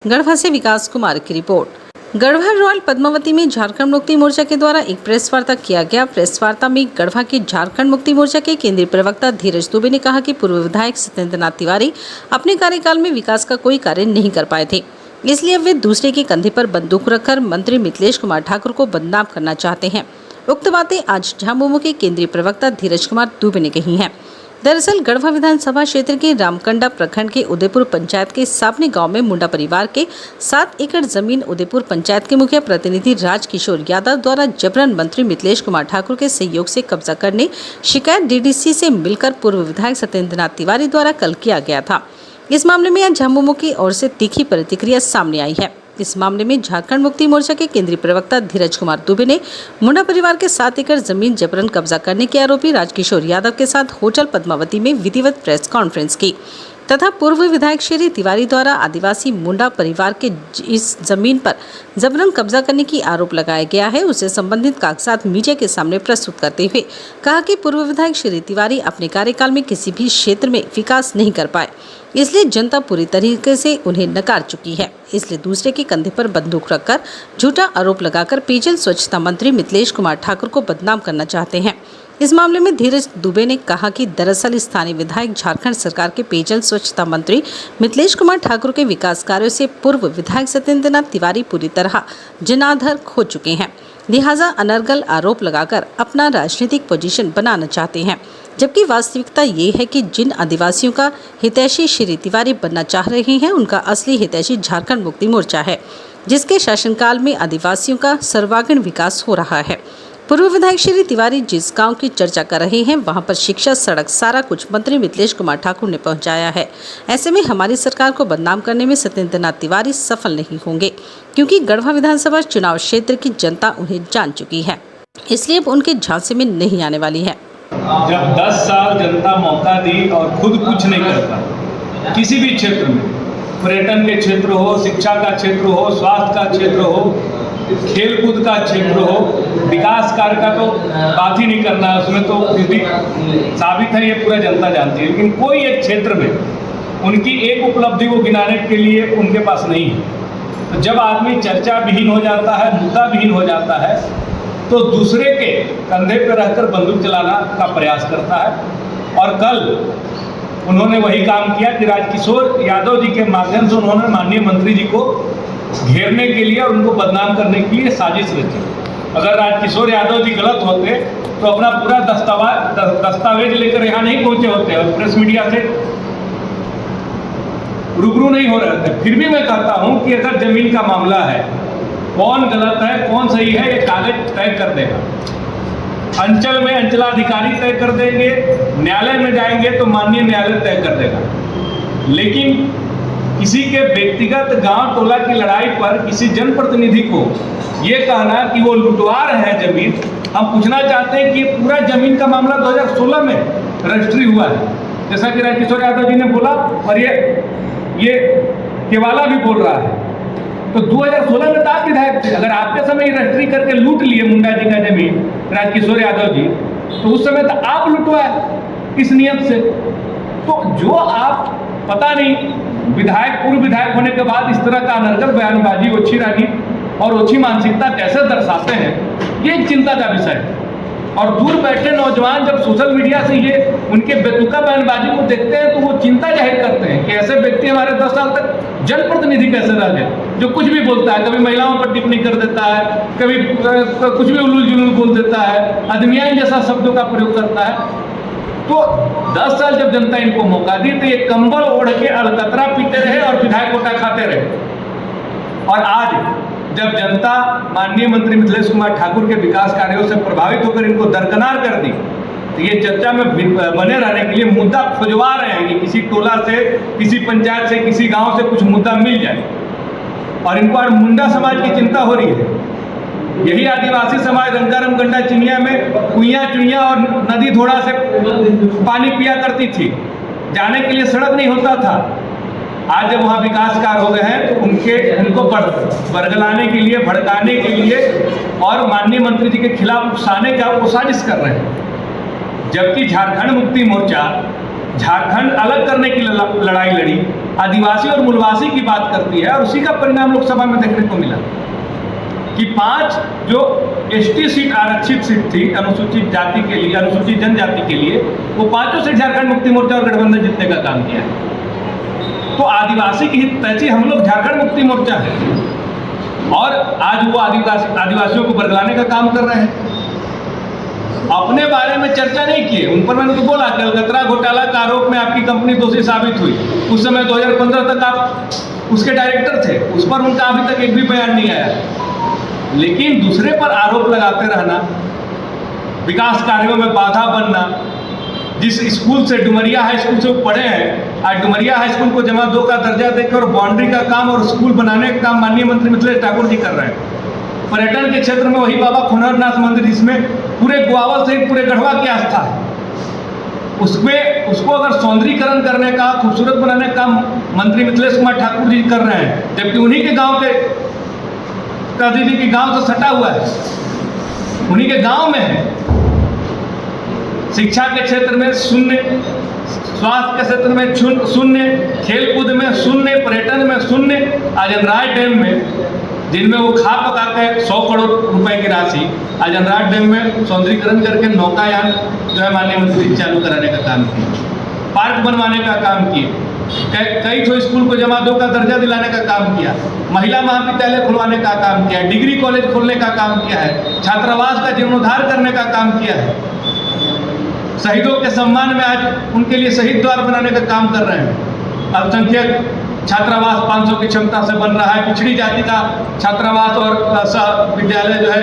गढ़वा से विकास कुमार की report. Garhwa royal Padmavati में झारखंड मुक्ति मोर्चा के द्वारा एक प्रेस वार्ता किया गया। प्रेस वार्ता में गढ़वा के झारखंड मुक्ति मोर्चा के केंद्रीय प्रवक्ता धीरज दुबे ने कहा कि पूर्व विधायक सत्येंद्र नाथ तिवारी अपने कार्यकाल में विकास का कोई कार्य नहीं कर पाए थे, इसलिए वे दूसरे के कंधे पर बंदूक रखकर मंत्री मिथिलेश कुमार ठाकुर को बदनाम करना चाहते हैं। उक्त बातें आज झामुमो के केंद्रीय प्रवक्ता धीरज कुमार दुबे ने कही हैं। दरअसल गढ़वा विधानसभा क्षेत्र के रामकंडा प्रखंड के उदयपुर पंचायत के सापने गांव में मुंडा परिवार के 7 एकड़ जमीन उदयपुर पंचायत के मुखिया प्रतिनिधि राजकिशोर यादव द्वारा जबरन मंत्री मिथिलेश कुमार ठाकुर के सहयोग से कब्जा करने शिकायत डीडीसी से मिलकर पूर्व विधायक सत्येंद्र नाथ तिवारी द्वारा कल किया गया था। इस मामले में आज झामुमो की ओर से तीखी प्रतिक्रिया सामने आई है। इस मामले में झारखंड मुक्ति मोर्चा के केंद्रीय प्रवक्ता धीरज कुमार दुबे ने मुंडा परिवार के 7 एकड़ जमीन जबरन कब्जा करने के आरोपी राजकिशोर यादव के साथ होटल पद्मावती में विधिवत प्रेस कॉन्फ्रेंस की तथा पूर्व विधायक श्री तिवारी द्वारा आदिवासी मुंडा परिवार के इस जमीन पर जबरन कब्जा करने की आरोप लगाया गया है, उसे संबंधित कागजात मीडिया के सामने प्रस्तुत करते हुए कहा कि पूर्व विधायक श्री तिवारी अपने कार्यकाल में किसी भी क्षेत्र में विकास नहीं कर पाए, इसलिए जनता पूरी तरीके से उन्हें नकार चुकी है। इसलिए दूसरे के कंधे पर बंदूक रखकर झूठा आरोप लगाकर पेयजल स्वच्छता मंत्री मिथिलेश कुमार ठाकुर को बदनाम करना चाहते हैं। इस मामले में धीरज दुबे ने कहा कि दरअसल स्थानीय विधायक झारखंड सरकार के पेयजल स्वच्छता मंत्री मिथिलेश कुमार ठाकुर के विकास कार्यों से पूर्व विधायक सत्येंद्र नाथ तिवारी पूरी तरह जनाधार खो चुके हैं, लिहाजा अनर्गल आरोप लगाकर अपना राजनीतिक पोजीशन बनाना चाहते हैं। जबकि वास्तविकता ये है कि जिन आदिवासियों का हितैषी श्री तिवारी बनना चाह रहे हैं, उनका असली हितैषी झारखंड मुक्ति मोर्चा है, जिसके शासनकाल में आदिवासियों का सर्वांगीण विकास हो रहा है। पूर्व विधायक श्री तिवारी जिस गांव की चर्चा कर रहे हैं, वहां पर शिक्षा, सड़क, सारा कुछ मंत्री मिथिलेश कुमार ठाकुर ने पहुंचाया है। ऐसे में हमारी सरकार को बदनाम करने में सत्येंद्र नाथ तिवारी सफल नहीं होंगे, क्योंकि गढ़वा विधानसभा चुनाव क्षेत्र की जनता उन्हें जान चुकी है, इसलिए अब उनके झांसे में नहीं आने वाली है। जब 10 साल जनता मौका दी और खुद कुछ नहीं करता, किसी भी क्षेत्र में, पर्यटन के क्षेत्र हो, शिक्षा का क्षेत्र हो, स्वास्थ्य का क्षेत्र हो, खेलकूद का क्षेत्र हो, विकास कार्य का तो बात ही नहीं करना है, उसमें तो साबित है, ये पूरा जनता जानती है। लेकिन कोई एक क्षेत्र में उनकी एक उपलब्धि को गिनाने के लिए उनके पास नहीं है। तो जब आदमी चर्चा विहीन हो जाता है, मुद्दा विहीन हो जाता है, तो दूसरे के कंधे पर रहकर बंदूक चलाना का प्रयास करता है। और कल उन्होंने वही काम किया कि राजकिशोर यादव जी के माध्यम से उन्होंने माननीय मंत्री जी को घेरने के लिए और उनको बदनाम करने के लिए साजिश रची। अगर राजकिशोर यादव जी गलत होते तो अपना पूरा दस्तावेज लेकर यहाँ नहीं पहुंचे होते और प्रेस मीडिया से रूबरू नहीं हो रहे थे। फिर भी मैं कहता हूँ कि अगर जमीन का मामला है, कौन गलत है कौन सही है, ये कागज तय कर देगा। अंचल में अंचलाधिकारी तय कर देंगे, न्यायालय में जाएंगे तो माननीय न्यायालय तय कर देगा। लेकिन किसी के व्यक्तिगत गांव टोला की लड़ाई पर किसी जनप्रतिनिधि को ये कहना कि वो लुटवार है जमीन, हम पूछना चाहते हैं कि पूरा जमीन का मामला 2016 में रजिस्ट्री हुआ है, जैसा कि राजकिशोर यादव जी ने बोला और ये केवाला भी बोल रहा है। तो 2016 में तो आप विधायक थे, अगर आपके समय रजिस्ट्री करके लूट लिए मुंडा जी का जमीन राजकिशोर यादव जी, तो उस समय तो आप लुटवाए इस नियत से। तो जो आप पता नहीं विधायक, पूर्व विधायक होने के बाद इस तरह का अनर्गल बयानबाजी, ओछी रानी और ओछी मानसिकता कैसे दर्शाते हैं, ये एक चिंता का विषय है। और दूर बैठे नौजवान जब सोशल मीडिया से ये उनके बेतुका बयानबाजी को देखते हैं तो वो चिंता जाहिर करते हैं कि ऐसे व्यक्ति हमारे 10 साल तक जनप्रतिनिधि कैसे रह गए, जो कुछ भी बोलता है, कभी महिलाओं पर टिप्पणी कर देता है, कभी कुछ भी उलूल जुलूल बोल देता है, अदमियाई जैसा शब्दों का प्रयोग करता है। तो 10 साल जब जनता इनको मौका दी तो ये कंबल ओढ़ के अलकतरा पीते रहे और विधायक कोटा खाते रहे। और आज जब जनता माननीय मंत्री मिथिलेश कुमार ठाकुर के विकास कार्यों से प्रभावित होकर इनको दरकिनार कर दी, तो ये चर्चा में बने रहने के लिए मुद्दा खुजवा रहे हैं कि किसी टोला से, किसी पंचायत से, किसी गांव से कुछ मुद्दा मिल जाए। और इनको आज मुंडा समाज की चिंता हो रही है। यही आदिवासी समाज रंगारम गंडा चिनिया में कुइयाँ चुइयाँ और नदी धोड़ा से पानी पिया करती थी, जाने के लिए सड़क नहीं होता था। आज जब वहाँ विकास कार्य हो गए हैं तो उनको बरगलाने के लिए, भड़काने के लिए और माननीय मंत्री जी के खिलाफ उकसाने का वो साजिश कर रहे हैं। जबकि झारखंड मुक्ति मोर्चा झारखंड अलग करने की लड़ाई लड़ी आदिवासी और मूलवासी की बात करती है, और उसी का परिणाम लोकसभा में देखने को मिला कि 5 जो एसटी सीट आरक्षित सीट थी अनुसूचित जाति के लिए, अनुसूचित जनजाति के लिए, वो 5 सीट झारखंड मुक्ति मोर्चा और गठबंधन जीतने का काम किया है। तो आदिवासी की हितैषी हम लोग झारखंड मुक्ति मोर्चा है, और आज वो आदिवासियों को बरगलाने का काम कर रहे हैं। अपने बारे में चर्चा नहीं किए। उन पर मैंने तो बोला कि अलकतरा घोटाला का आरोप में आपकी कंपनी दोषी साबित हुई, उस समय 2015 तक आप उसके डायरेक्टर थे, उस पर उनका अभी तक एक भी बयान नहीं आया। लेकिन दूसरे पर आरोप लगाते रहना, विकास कार्यों में बाधा बनना, जिस स्कूल से डुमरिया हाई स्कूल से वो पढ़े हैं, आज डुमरिया हाई स्कूल को जमा 2 का दर्जा देकर बाउंड्री का काम और स्कूल बनाने का काम माननीय मंत्री मिथिलेश ठाकुर जी कर रहे हैं। पर्यटन के क्षेत्र में वही बाबा खुनरनाथ मंदिर, जिसमें पूरे गोवावल सहित पूरे गढ़वा की आस्था है, उसको अगर सौंदर्यीकरण करने का, खूबसूरत बनाने का मंत्री मिथिलेश कुमार ठाकुर जी कर रहे हैं, जबकि उन्हीं के गांव के काजी के गांव से सटा हुआ है, उन्हीं के गांव में है। शिक्षा के क्षेत्र में शून्य, स्वास्थ्य के क्षेत्र में शून्य, खेलकूद में शून्य, पर्यटन में शून्य। आज अंधराज डैम में, जिनमें वो खा पका के 100 करोड़ रुपए की राशि आज अंधराज डैम में सौंदर्यीकरण करके नौकायान जो है माननीय मंत्री चालू कराने का काम किया, पार्क बनवाने का काम किए, कई ठो स्कूल को जमा 2 का दर्जा दिलाने का काम किया, महिला महाविद्यालय खुलवाने का काम किया, डिग्री कॉलेज खोलने का काम किया है, छात्रावास का जीर्णोद्धार करने का काम किया है, शहीदों के सम्मान में आज उनके लिए शहीद द्वार बनाने का काम कर रहे हैं। अल्पसंख्यक छात्रावास 500 की क्षमता से बन रहा है, पिछड़ी जाति का छात्रावास और विद्यालय जो है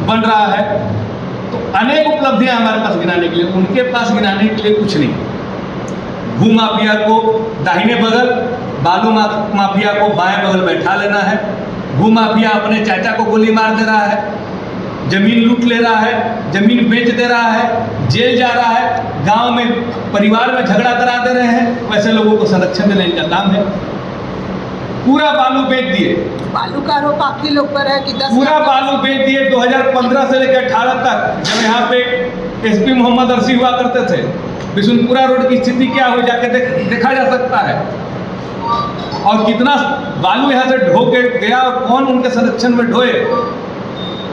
बन रहा है। तो अनेक उपलब्धियां हमारे पास गिनाने के लिए, उनके पास गिनाने के लिए कुछ नहीं। भू माफिया को दाहिने बगल, बालू माफिया को बाएं बगल बैठा लेना है। भू माफिया अपने चाचा को गोली मार दे रहा है, जमीन लूट ले रहा है, जमीन बेच दे रहा है, जेल जा रहा है, गांव में परिवार में झगड़ा करा दे रहे हैं। वैसे लोगों को संरक्षण देना इनका काम है। पूरा बालू बेच दिए, बालू का आरोप आपके लोग पर है कि 10 पूरा बालू बेच दिए। 2015 से लेकर 18 तक जब यहाँ पे एसपी मोहम्मद अरसी हुआ करते थे, बिशुनपुरा रोड की स्थिति क्या हो जाके देखा जा सकता है, और कितना बालू यहाँ से ढो के गया और कौन उनके संरक्षण में ढोए,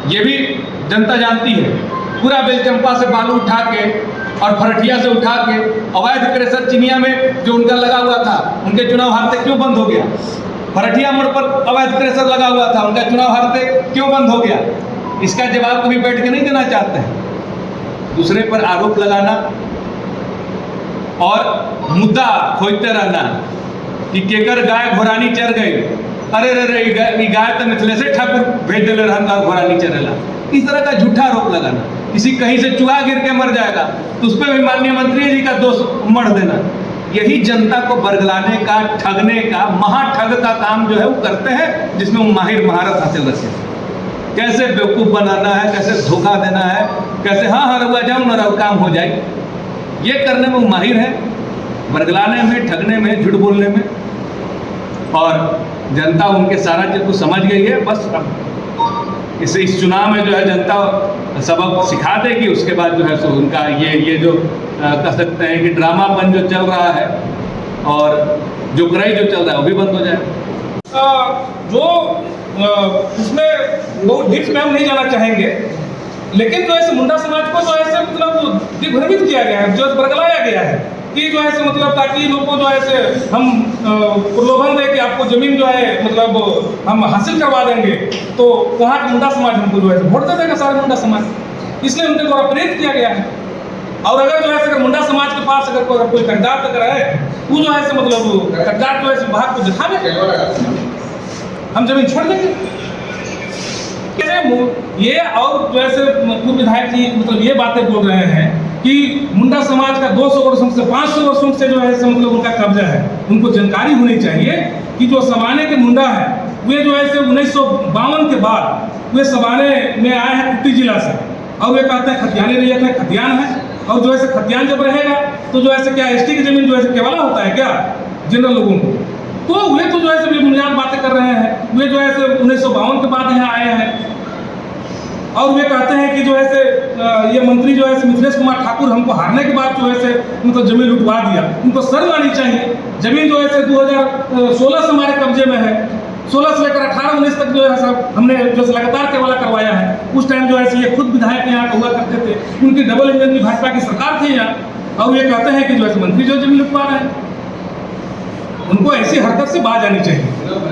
ये भी जनता जानती है। पूरा बेलचंपा से बालू उठा के और फरठिया से उठा के अवैध क्रेशर चिनिया में जो उनका लगा हुआ था, उनके चुनाव हारते क्यों बंद हो गया? फरठिया मोड़ पर अवैध क्रेशर लगा हुआ था, उनका चुनाव हारते क्यों बंद हो गया? इसका जवाब कभी बैठ के नहीं देना चाहते हैं। दूसरे पर आरोप लगाना और मुद्दा खोजते रहना कि केकर गाय घोरानी चर गई, अरे रे रे गाय तो मिथिलेश ठाकुर भेज दिले रहन घोरानी चरेला, इस तरह का झूठा आरोप लगाना। किसी कहीं से चूहा गिर के मर जाएगा तो उस पर भी माननीय मंत्री जी का दोष मढ़ देना। यही जनता को बरगलाने का, ठगने का, महाठग का काम जो है वो करते हैं, जिसमें वो माहिर महारत हासिल रखते हैं। कैसे बेवकूफ़ बनाना है, कैसे धोखा देना है, कैसे हाँ रुआ जाऊँ ना रहो काम हो जाए, ये करने में वो माहिर है, बरगलाने में, ठगने में, झूठ बोलने में। और जनता उनके सारा चीज़ को समझ गई है। बस अब इस चुनाव में जो है जनता सबक सिखा देगी, उसके बाद जो है सो उनका ये जो कह सकते हैं कि ड्रामापन जो चल रहा है और जो कराई जो चल रहा है वो भी बंद हो जाए। उसमें बहुत डीप में हम नहीं जाना चाहेंगे, लेकिन जो है मुंडा समाज को जो है मतलब दिग्भ्रमित किया गया है, जो बरगलाया गया है कि जो है मतलब ताकि लोगों को जो है हम प्रलोभन दे कि आपको जमीन जो है मतलब हम हासिल करवा देंगे, तो वहाँ का मुंडा समाज हमको जो है वोट दे देगा, सारा मुंडा समाज, इसलिए उनके द्वारा प्रेरित किया गया है। और अगर जो है अगर मुंडा समाज के पास अगर कोई कागजात अगर है, वो जो है मतलब कागजात जो है विभाग को दिखावे, हम जमीन छोड़ देंगे। ये और जो है पूर्व विधायक जी मतलब ये बातें बोल रहे हैं कि मुंडा समाज का 200 वर्षों से 500 वर्षों से जो है मतलब उनका कब्जा है। उनको जानकारी होनी चाहिए कि जो समाने के मुंडा है वे जो है 1952 के बाद वे समाने में आए हैं कुट्टी जिला से, और वे कहते हैं खतियानी रैयत है, खतियान है। और जो है खतियान जब रहेगा तो जो है क्या एसटी की जमीन जो है केवला होता है क्या जनरल लोगों को? तो वे तो जो है बुनियाद बातें कर रहे हैं। वे जो है 1952 के बाद यहाँ आए हैं, और वे कहते हैं कि जो है से ये मंत्री जो है से मिथिलेश कुमार ठाकुर हमको हारने के बाद जो है से मतलब जमीन लुटवा दिया। उनको शर्म आनी चाहिए। जमीन जो है से 2016 से हमारे कब्जे में है। 16 से लेकर 18-19 तक जो है सब हमने जो है लगातार केवला करवाया है। उस टाइम जो है से ये खुद विधायक यहाँ हुआ करते थे। उनकी डबल इंजन की भाजपा की सरकार थी यहाँ, और ये कहते हैं कि जो है मंत्री जो जमीन लुटवा रहे हैं, उनको ऐसी हरकत से बाज आनी चाहिए।